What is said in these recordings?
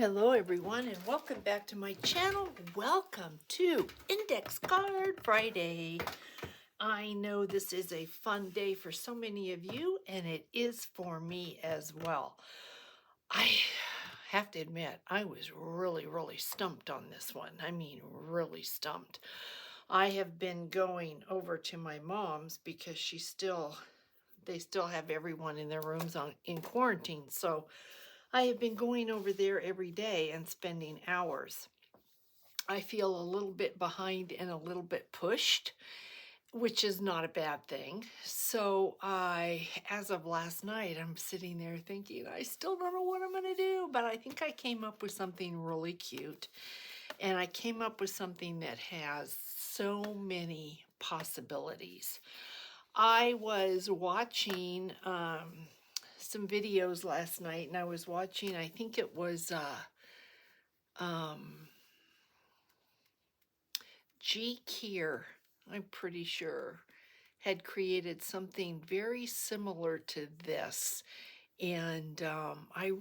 Hello everyone and welcome back to my channel. Welcome to Index Card Friday. I know this is a fun day for so many of you and it is for me as well. I have to admit I was really stumped on this one. I mean really stumped. I have been going over to my mom's because they still have everyone in their rooms in quarantine. So I have been going over there every day and spending hours. I feel a little bit behind and a little bit pushed, which is not a bad thing. So as of last night, I'm sitting there thinking, I still don't know what I'm going to do, but I think I came up with something really cute. And I came up with something that has so many possibilities. I was watching some videos last night, and I was watching, I think it was G. Keir, I'm pretty sure, had created something very similar to this. And I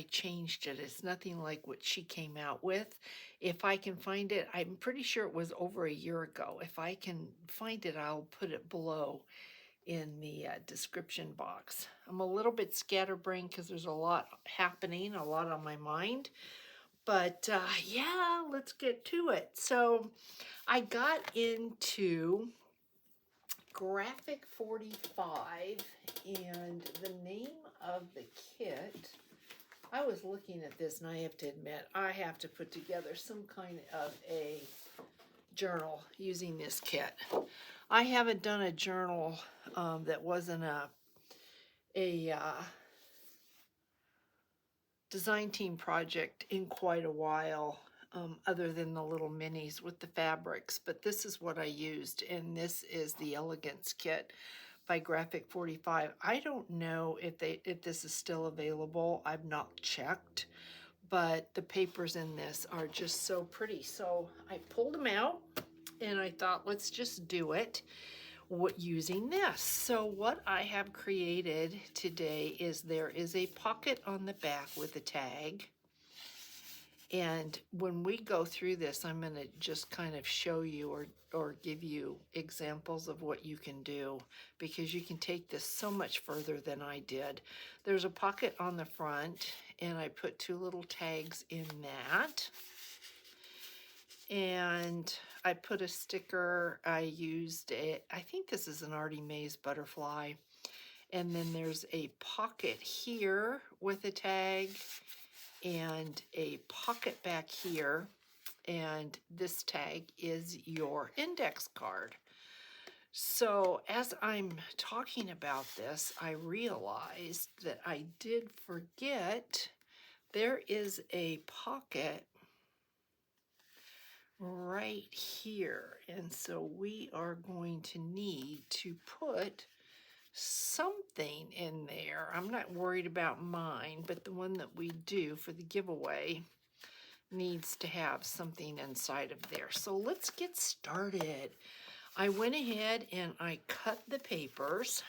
changed it. It's nothing like what she came out with. If I can find it, I'm pretty sure it was over a year ago. If I can find it, I'll put it below in the description box. I'm a little bit scatterbrained because there's a lot happening, a lot on my mind. But yeah, let's get to it. So I got into Graphic 45, and the name of the kit, I was looking at this and I have to admit, I have to put together some kind of a journal using this kit. I haven't done a journal that wasn't a design team project in quite a while, other than the little minis with the fabrics, but this is what I used, and this is the Elegance kit by Graphic 45. I don't know if this is still available. I've not checked, but the papers in this are just so pretty. So I pulled them out and I thought, let's just do it using this. So what I have created today is there is a pocket on the back with a tag. And when we go through this, I'm going to just kind of show you or give you examples of what you can do, because you can take this so much further than I did. There's a pocket on the front, and I put two little tags in that. And I put a sticker. I used I think this is an Artie Mays butterfly. And then there's a pocket here with a tag and a pocket back here. And this tag is your index card. So as I'm talking about this, I realized that I did forget there is a pocket right here, and so we are going to need to put something in there. I'm not worried about mine, but the one that we do for the giveaway needs to have something inside of there. So let's get started. I went ahead and I cut the papers.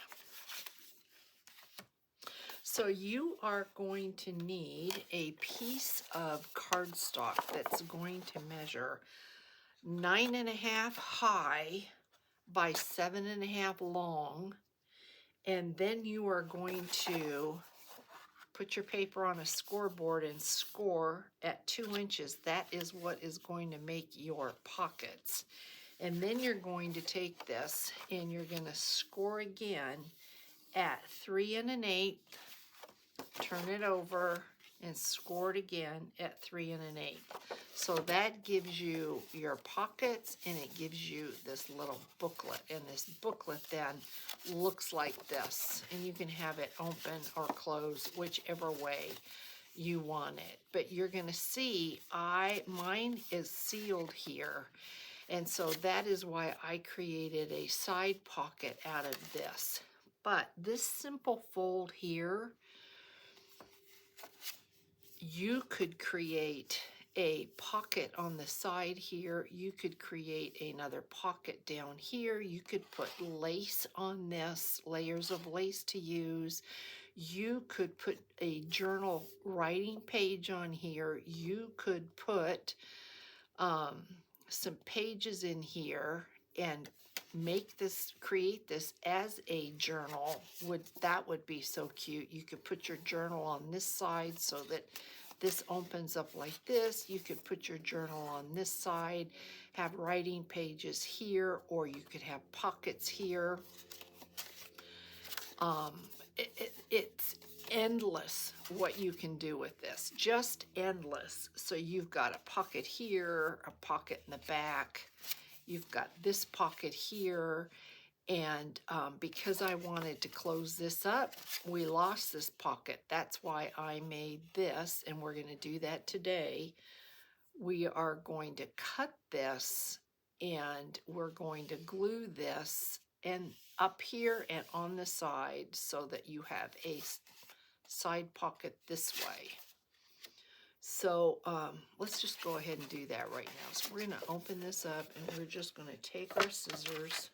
So you are going to need a piece of cardstock that's going to measure 9.5 high by 7.5 long, and then you are going to put your paper on a scoreboard and score at 2 inches. That is what is going to make your pockets. And then you're going to take this and you're going to score again at 3 1/8, turn it over and score it again at 3 1/8. So that gives you your pockets, and it gives you this little booklet, and this booklet then looks like this, and you can have it open or closed whichever way you want it. But you're going to see mine is sealed here, and so that is why I created a side pocket out of this. But this simple fold here, you could create a pocket on the side here. You could create another pocket down here. You could put lace on this, layers of lace to use. You could put a journal writing page on here. You could put some pages in here and create this as a journal. That would be so cute. You could put your journal on this side so that this opens up like this. You could put your journal on this side, have writing pages here, or you could have pockets here. It's endless what you can do with this, just endless. So you've got a pocket here, a pocket in the back, you've got this pocket here, and because I wanted to close this up, we lost this pocket. That's why I made this, and we're going to do that today. We are going to cut this, and we're going to glue this and up here and on the side so that you have a side pocket this way. So let's just go ahead and do that right now. So we're going to open this up, and we're just going to take our scissors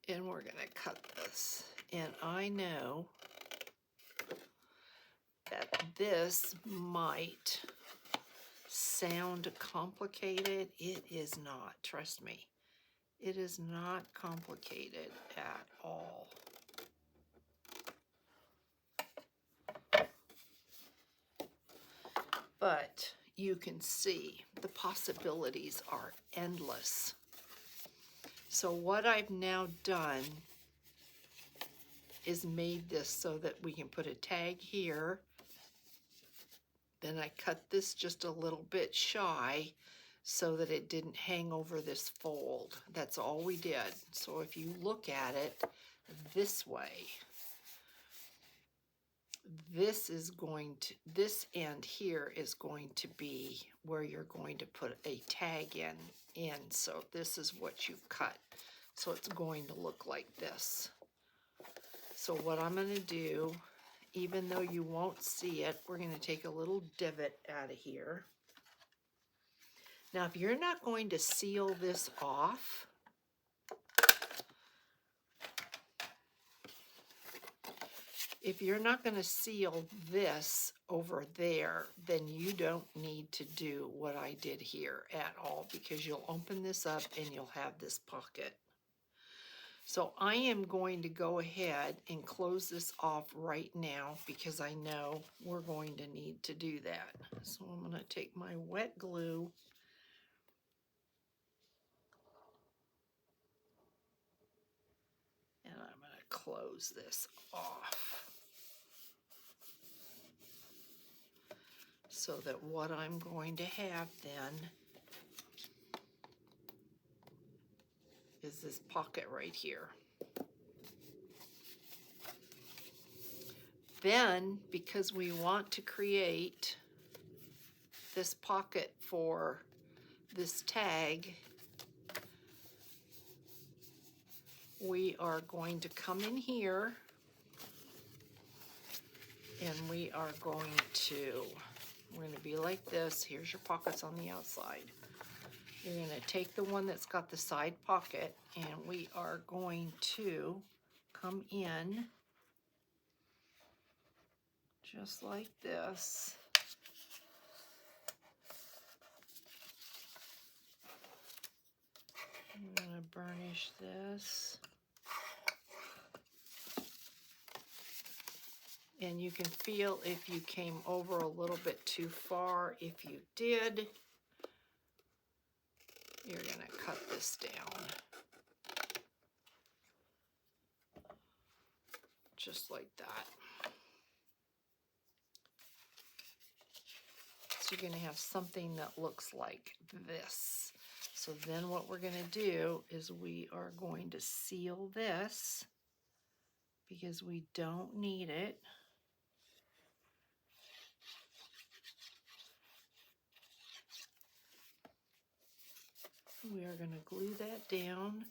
and we're going to cut this. And I know that this might sound complicated. It is not, trust me. It is not complicated at all. But you can see the possibilities are endless. So what I've now done is made this so that we can put a tag here. Then I cut this just a little bit shy so that it didn't hang over this fold. That's all we did. So if you look at it this way, this end here is going to be where you're going to put a tag in. So this is what you've cut. So it's going to look like this. So what I'm going to do, even though you won't see it, we're going to take a little divot out of here. Now, if you're not going to seal this off, if you're not going to seal this over there, then you don't need to do what I did here at all, because you'll open this up and you'll have this pocket. So I am going to go ahead and close this off right now because I know we're going to need to do that. So I'm going to take my wet glue and I'm going to close this off. So that what I'm going to have then is this pocket right here. Then, because we want to create this pocket for this tag, we are going to come in here and we're going to be like this. Here's your pockets on the outside. You're going to take the one that's got the side pocket, and we are going to come in just like this. I'm going to burnish this. And you can feel if you came over a little bit too far. If you did, you're going to cut this down. Just like that. So you're going to have something that looks like this. So then what we're going to do is we are going to seal this because we don't need it. We are going to glue that down.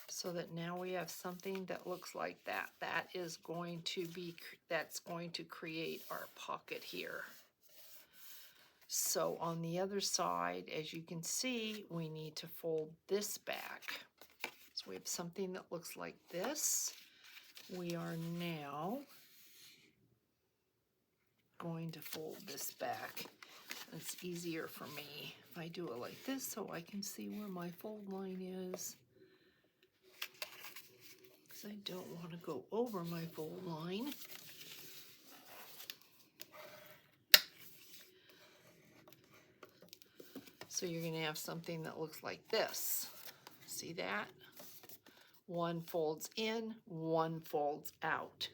So that now we have something that looks like that. That's going to create our pocket here. So on the other side, as you can see, we need to fold this back. So we have something that looks like this. We are now going to fold this back. It's easier for me if I do it like this so I can see where my fold line is. Because I don't want to go over my fold line. So you're going to have something that looks like this. See that? One folds in, one folds out.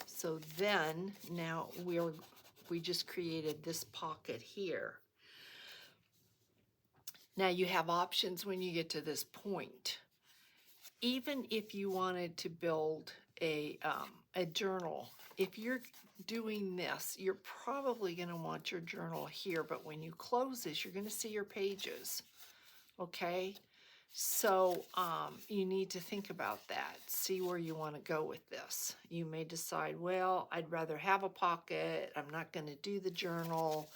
So then now we just created this pocket here. Now you have options when you get to this point. Even if you wanted to build a journal, if you're doing this, you're probably going to want your journal here, but when you close this, you're going to see your pages, okay? So you need to think about that, see where you want to go with this. You may decide, well, I'd rather have a pocket, I'm not going to do the journal.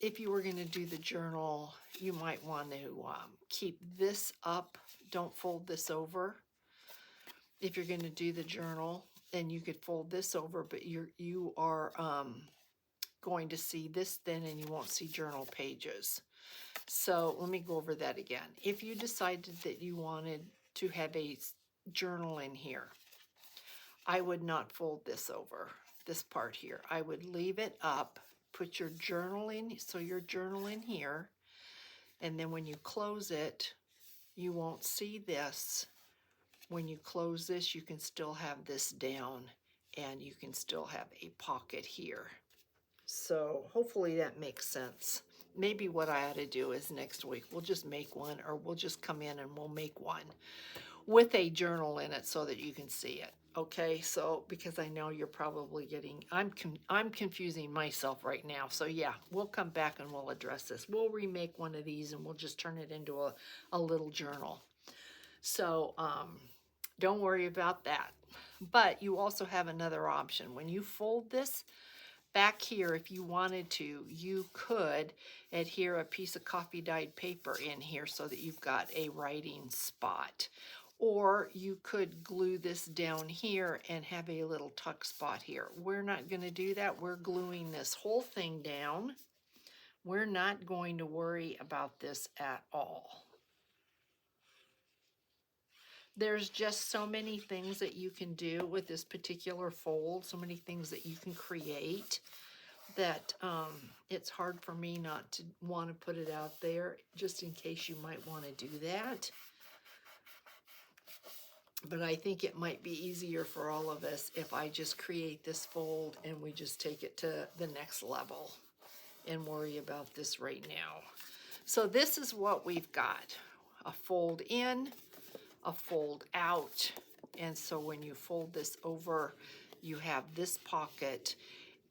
If you were going to do the journal, you might want to keep this up. Don't fold this over. If you're going to do the journal, then you could fold this over, but you are going to see this then, and you won't see journal pages. So let me go over that again. If you decided that you wanted to have a journal in here, I would not fold this over, this part here. I would leave it up, put your journal in, so your journal in here, and then when you close it, you won't see this. When you close this, you can still have this down, and you can still have a pocket here. So hopefully that makes sense. Maybe what I ought to do is next week we'll just make one, or we'll just come in and we'll make one with a journal in it so that you can see it. Okay, so because I know you're probably getting, I'm confusing myself right now. So yeah, we'll come back and we'll address this. We'll remake one of these and we'll just turn it into a little journal. So don't worry about that. But you also have another option. When you fold this back here, if you wanted to, you could adhere a piece of coffee dyed paper in here so that you've got a writing spot. Or you could glue this down here and have a little tuck spot here. We're not going to do that. We're gluing this whole thing down. We're not going to worry about this at all. There's just so many things that you can do with this particular fold, so many things that you can create, that it's hard for me not to want to put it out there, just in case you might want to do that. But I think it might be easier for all of us if I just create this fold and we just take it to the next level and worry about this right now. So this is what we've got: a fold in, a fold out. And so when you fold this over, you have this pocket.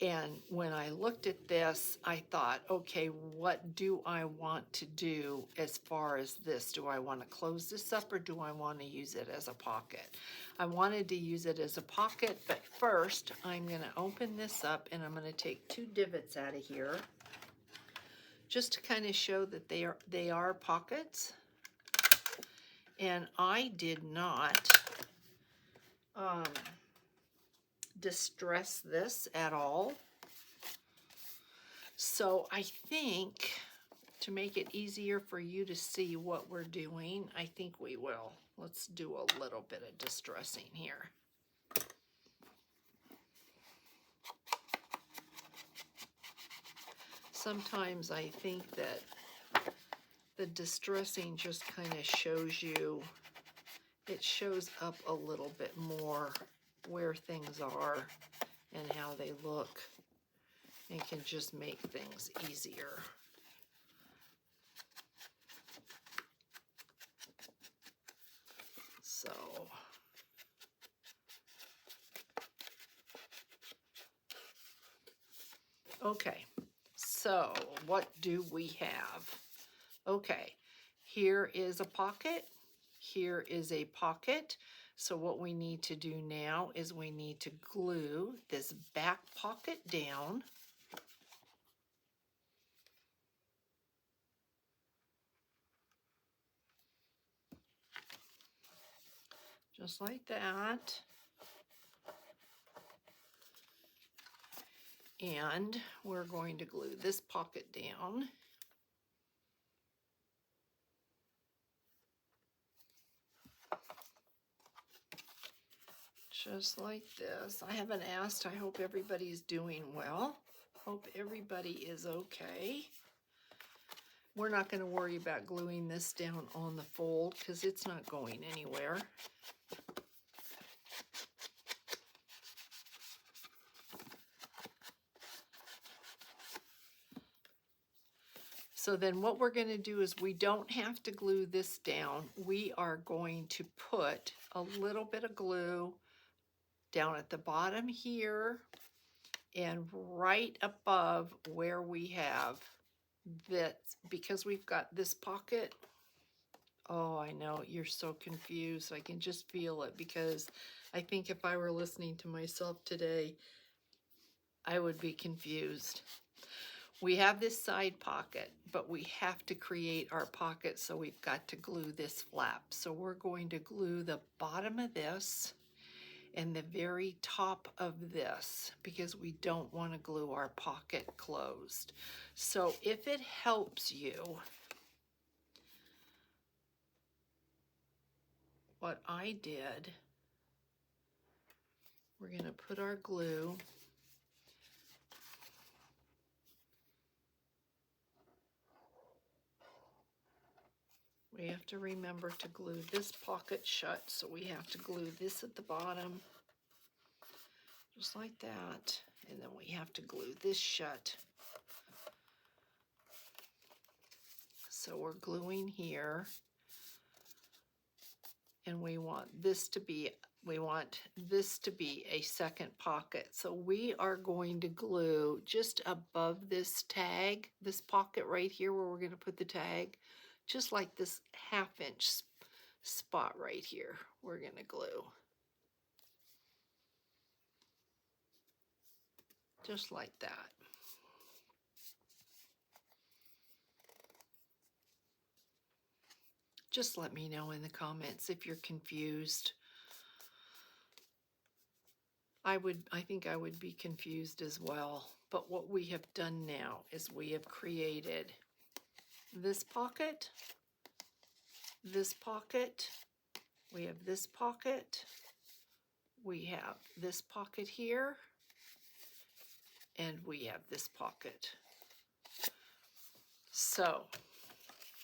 And when I looked at this, I thought, okay, what do I want to do as far as this? Do I want to close this up, or do I want to use it as a pocket? I wanted to use it as a pocket, but first I'm going to open this up and I'm going to take 2 divots out of here just to kind of show that they are pockets. And I did not distress this at all. So I think, to make it easier for you to see what we're doing, I think we will. Let's do a little bit of distressing here. Sometimes I think that the distressing just kind of shows you, it shows up a little bit more where things are and how they look, and can just make things easier. So okay, so what do we have? Okay, here is a pocket, here is a pocket. So what we need to do now is we need to glue this back pocket down. just like that. And we're going to glue this pocket down. Just like this. I haven't asked. I hope everybody's doing well. Hope everybody is okay. We're not going to worry about gluing this down on the fold because it's not going anywhere. So then what we're going to do is we don't have to glue this down. We are going to put a little bit of glue down at the bottom here and right above where we have this, because we've got this pocket. Oh, I know, you're so confused. I can just feel it, because I think if I were listening to myself today, I would be confused. We have this side pocket, but we have to create our pocket, so we've got to glue this flap. So we're going to glue the bottom of this and the very top of this, because we don't want to glue our pocket closed. So if it helps you, what I did, we're going to put our glue we have to remember to glue this pocket shut, so we have to glue this at the bottom, just like that, and then we have to glue this shut. So we're gluing here, and we want this to be a second pocket. So we are going to glue just above this tag, this pocket right here where we're going to put the tag, just like this 1/2 inch spot right here, we're going to glue. Just like that. Just let me know in the comments if you're confused. I think I would be confused as well. But what we have done now is we have created this pocket, we have this pocket, we have this pocket here, and we have this pocket. So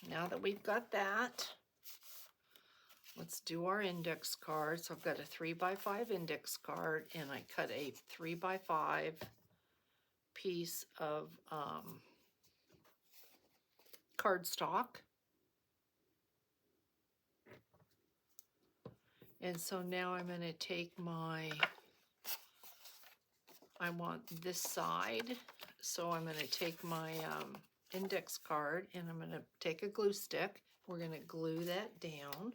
now that we've got that, let's do our index card. So I've got a 3x5 index card, and I cut a 3x5 piece of cardstock. And so now I'm going to take I want this side, so I'm going to take my index card, and I'm going to take a glue stick. We're going to glue that down.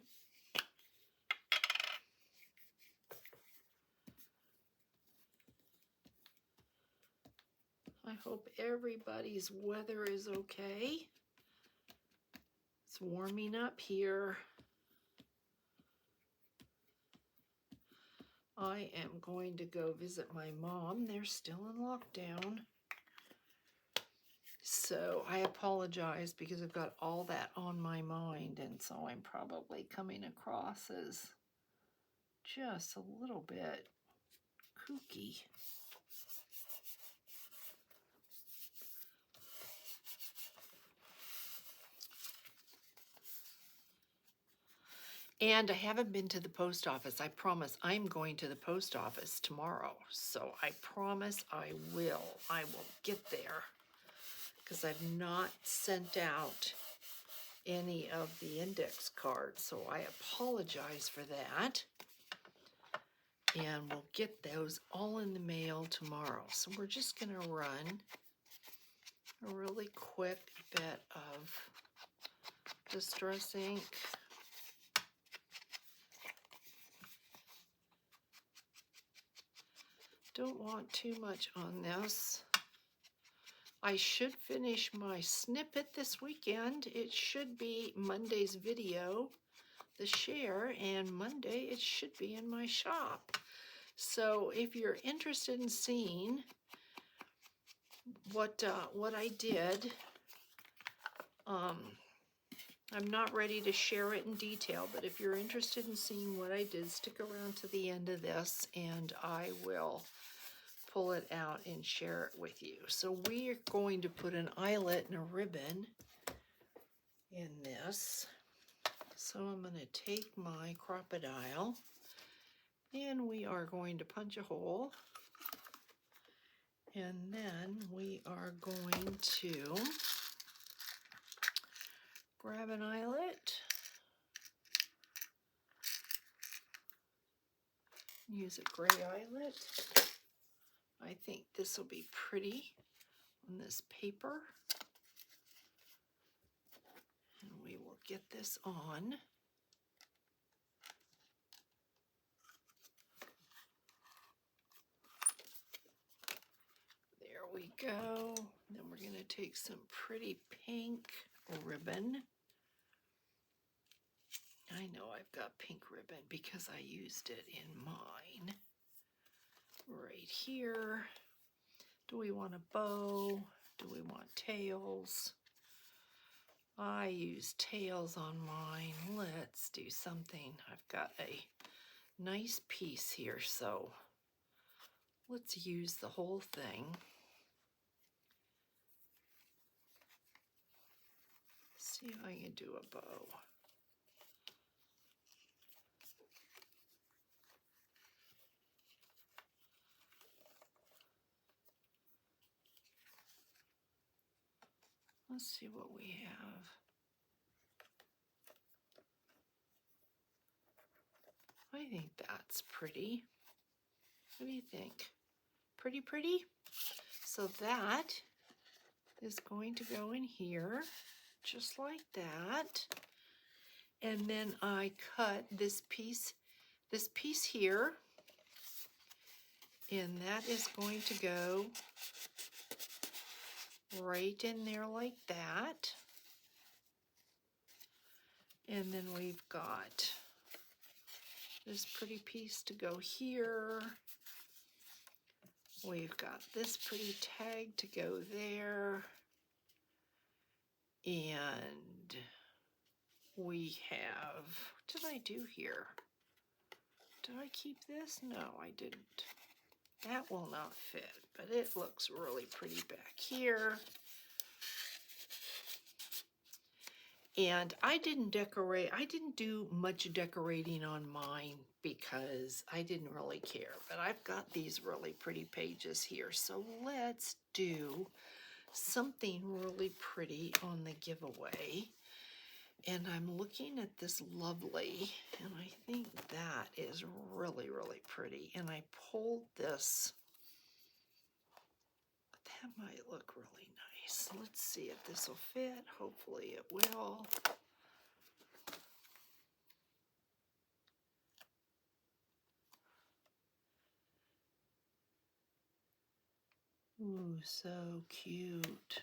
I hope everybody's weather is okay. It's warming up here. I am going to go visit my mom. They're still in lockdown. So I apologize, because I've got all that on my mind, and so I'm probably coming across as just a little bit kooky. And I haven't been to the post office. I promise I'm going to the post office tomorrow. So I promise I will get there, because I've not sent out any of the index cards. So I apologize for that. And we'll get those all in the mail tomorrow. So we're just going to run a really quick bit of distress ink. Don't want too much on this. I should finish my snippet this weekend. It should be Monday's video, the share, and Monday it should be in my shop. So if you're interested in seeing what I did, I'm not ready to share it in detail, but if you're interested in seeing what I did, stick around to the end of this and I will pull it out and share it with you. So we are going to put an eyelet and a ribbon in this. So I'm going to take my crocodile and we are going to punch a hole, and then we are going to grab an eyelet, use a gray eyelet. I think this will be pretty on this paper, and we will get this on. There we go. Then we're going to take some pretty pink ribbon. I know I've got pink ribbon because I used it in mine. Right here. Do we want a bow? Do we want tails? I use tails on mine. Let's do something. I've got a nice piece here, so let's use the whole thing. See if I can do a bow. Let's see what we have. I think that's pretty. What do you think? Pretty, pretty? So that is going to go in here, just like that. And then I cut this piece here, and that is going to go right in there like that. And then we've got this pretty piece to go here. We've got this pretty tag to go there. And we have, what did I do here? Did I keep this? No, I didn't. That will not fit, but it looks really pretty back here. And I didn't do much decorating on mine because I didn't really care, but I've got these really pretty pages here. So let's do something really pretty on the giveaway. And I'm looking at this lovely, and I think that is really, really pretty. And I pulled this, that might look really nice. Let's see if this will fit. Hopefully it will. Ooh, so cute.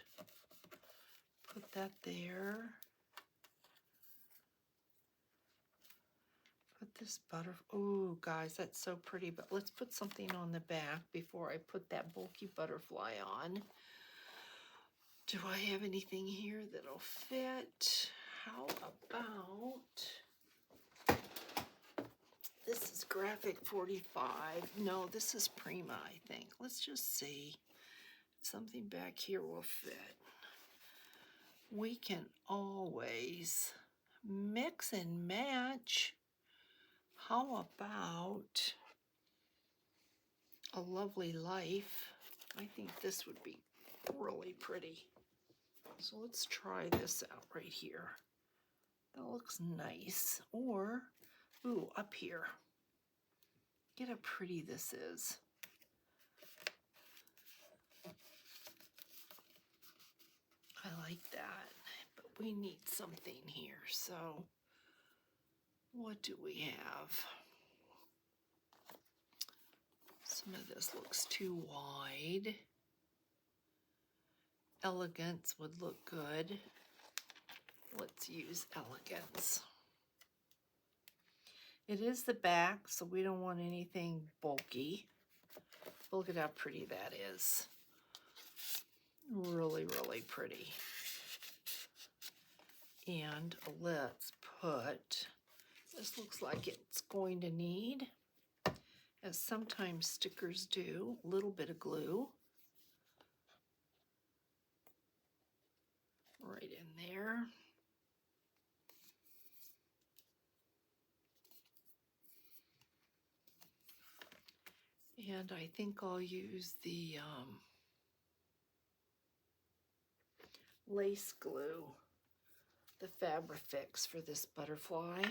Put that there. Put this butterfly. Ooh, guys, that's so pretty. But let's put something on the back before I put that bulky butterfly on. Do I have anything here that'll fit? How about, this is graphic 45. No, this is Prima, I think. Let's just see. Something back here will fit. We can always mix and match. How about A Lovely Life? I think this would be really pretty. So let's try this out right here. That looks nice. Or, ooh, up here. Get how pretty this is. I like that, but we need something here. So what do we have? Some of this looks too wide. Elegance would look good. Let's use Elegance. It is the back, so we don't want anything bulky. Look at how pretty that is. Really, really pretty. And let's put, this looks like it's going to need, as sometimes stickers do, a little bit of glue. Right in there. And I think I'll use the lace glue, the Fabrifix for this butterfly,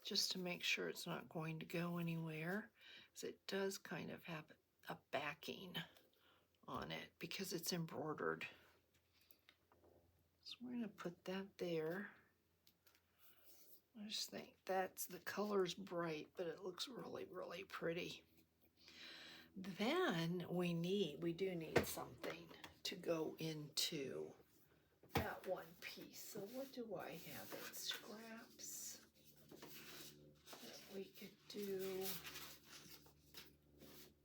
just to make sure it's not going to go anywhere, because it does kind of have a backing on it because it's embroidered. So we're going to put that there. I just think that's, the color's bright, but it looks really, really pretty. Then we do need something to go into that one piece. So what do I have in scraps that we could do?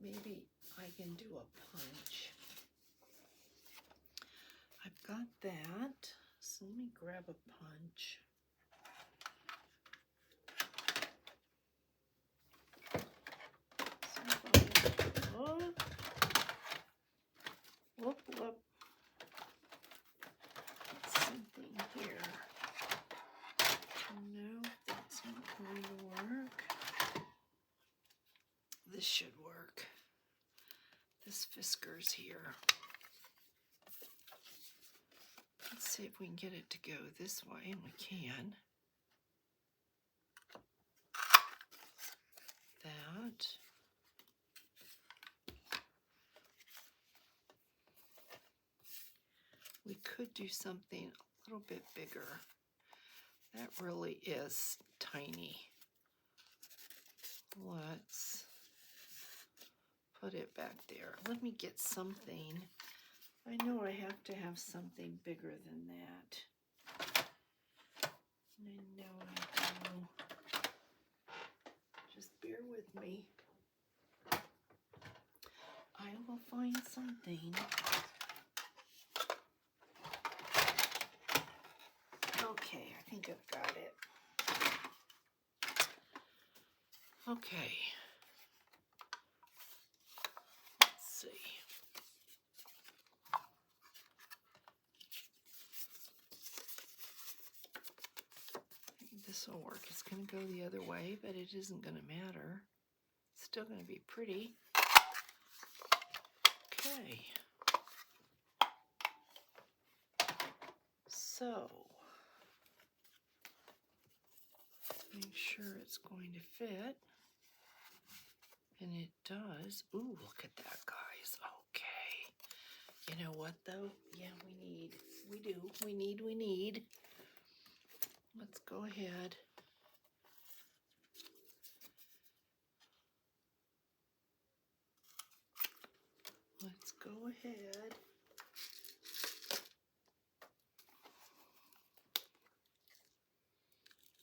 Maybe I can do a punch. I've got that. So let me grab a punch. Whoop, whoop. Something here. No, that's not going to work. This should work. This Fisker's here. Let's see if we can get it to go this way, and we can. That. We could do something a little bit bigger. That really is tiny. Let's put it back there. Let me get something. I know I have to have something bigger than that. I know I do. Just bear with me. I will find something. Okay, I think I've got it. Okay. Let's see. This will work. It's going to go the other way, but it isn't going to matter. It's still going to be pretty. Okay. So, make sure it's going to fit. And it does. Ooh, look at that, guys. Okay. You know what, though? Yeah, we need. Let's go ahead. Let's go ahead.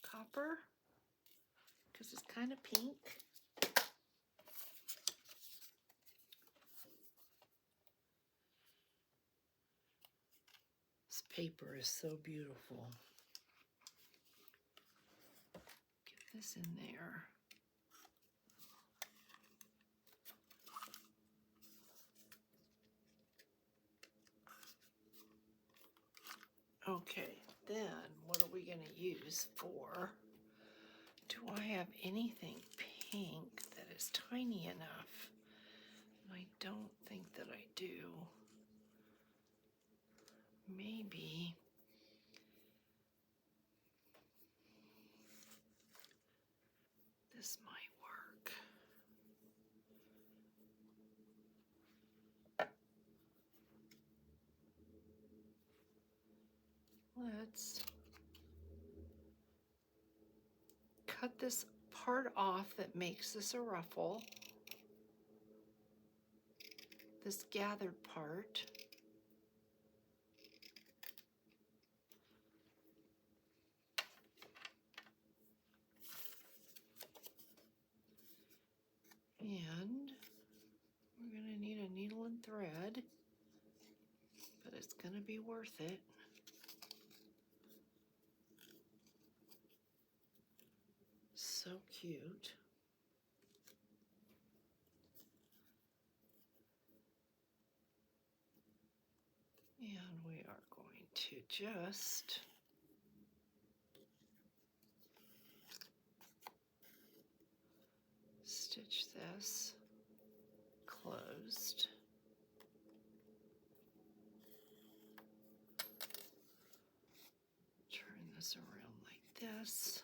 Copper, because it's kind of pink. This paper is so beautiful. Get this in there. Okay, then what are we going to use for? Do I have anything pink that is tiny enough? I don't think that I do. Maybe this might work. Let's cut this part off that makes this a ruffle. This gathered part. gonna be worth it. So cute. And we are going to just stitch this closed. Turn this around like this.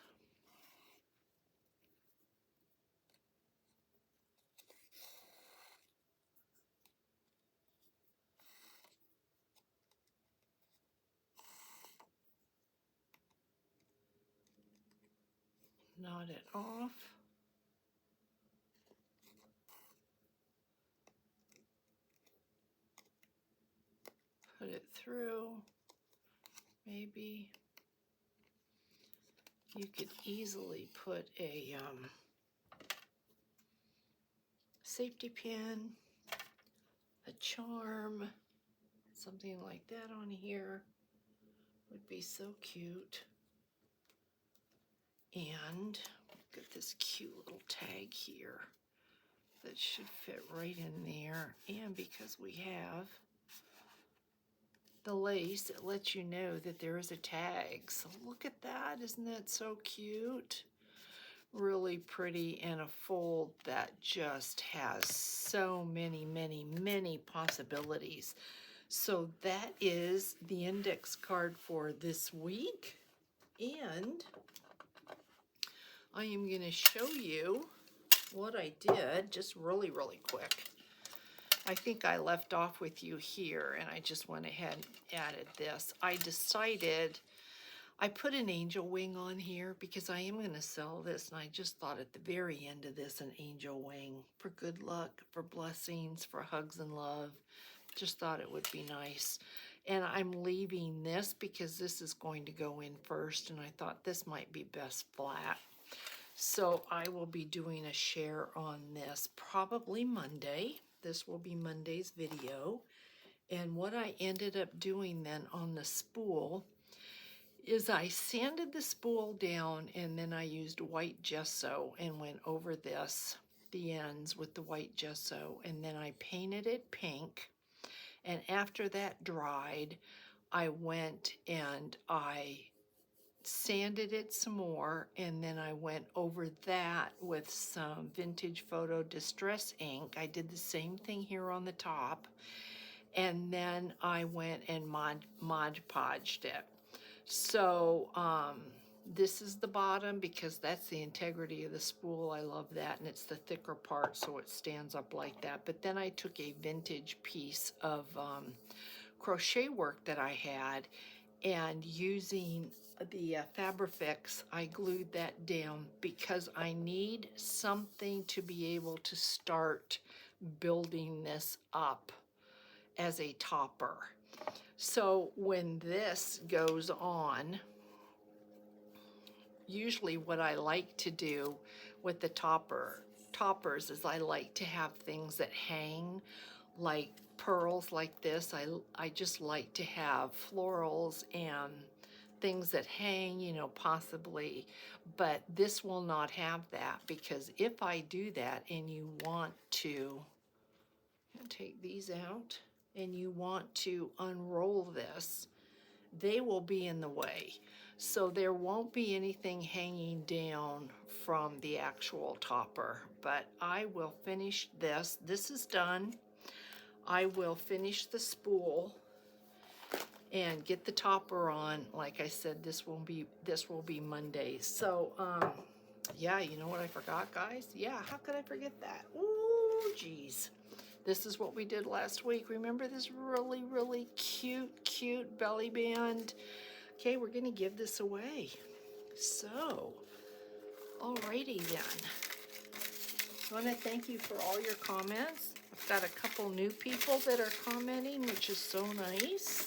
Knot it off. Put it through. Maybe you could easily put a safety pin, a charm, something like that on here would be so cute. And got this cute little tag here that should fit right in there. And because we have the lace, it lets you know that there is a tag. So look at that, isn't that so cute? Really pretty, and a fold that just has so many, many, many possibilities. So that is the index card for this week. And I am going to show you what I did just really, really quick. I think I left off with you here, and I just went ahead and added this. I decided I put an angel wing on here because I am going to sell this, and I just thought at the very end of this, an angel wing for good luck, for blessings, for hugs and love. Just thought it would be nice. And I'm leaving this because this is going to go in first, and I thought this might be best flat. So I will be doing a share on this probably Monday. This will be Monday's video. And what I ended up doing then on the spool is I sanded the spool down, and then I used white gesso and went over this, the ends with the white gesso, and then I painted it pink. And after that dried, I went and I sanded it some more, and then I went over that with some vintage photo distress ink. I did the same thing here on the top, and then I went and Mod Podged it. So this is the bottom because that's the integrity of the spool. I love that, and it's the thicker part, so it stands up like that. But then I took a vintage piece of crochet work that I had, and using the Fabrifix, I glued that down because I need something to be able to start building this up as a topper. So when this goes on, usually what I like to do with the toppers is I like to have things that hang, like pearls like this. I just like to have florals and things that hang, you know, possibly, but this will not have that, because if I do that and you want to take these out and you want to unroll this, they will be in the way. So there won't be anything hanging down from the actual topper, but I will finish this. This is done. I will finish the spool and get the topper on. Like I said, this will be Monday. So yeah, you know what I forgot, guys? Yeah, how could I forget that? Ooh, geez. This is what we did last week. Remember this really, really cute belly band? Okay, we're gonna give this away. So, alrighty then. I want to thank you for all your comments. I've got a couple new people that are commenting, which is so nice.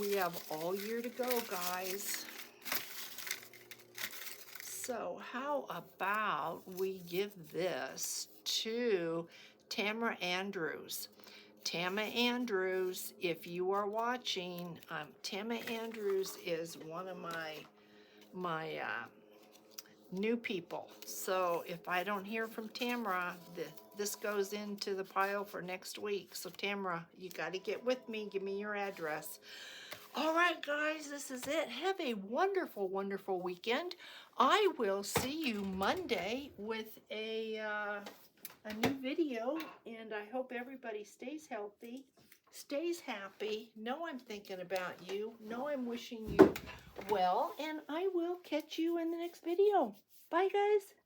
We have all year to go, guys. So how about we give this to Tamara Andrews. Tama Andrews, if you are watching, Tama Andrews is one of my new people. So if I don't hear from Tamara, this goes into the pile for next week. So Tamara, you got to get with me. Give me your address. All right, guys, this is it. Have a wonderful, wonderful weekend. I will see you Monday with a new video, and I hope everybody stays healthy, stays happy. Know I'm thinking about you. Know I'm wishing you well, and I will catch you in the next video. Bye, guys.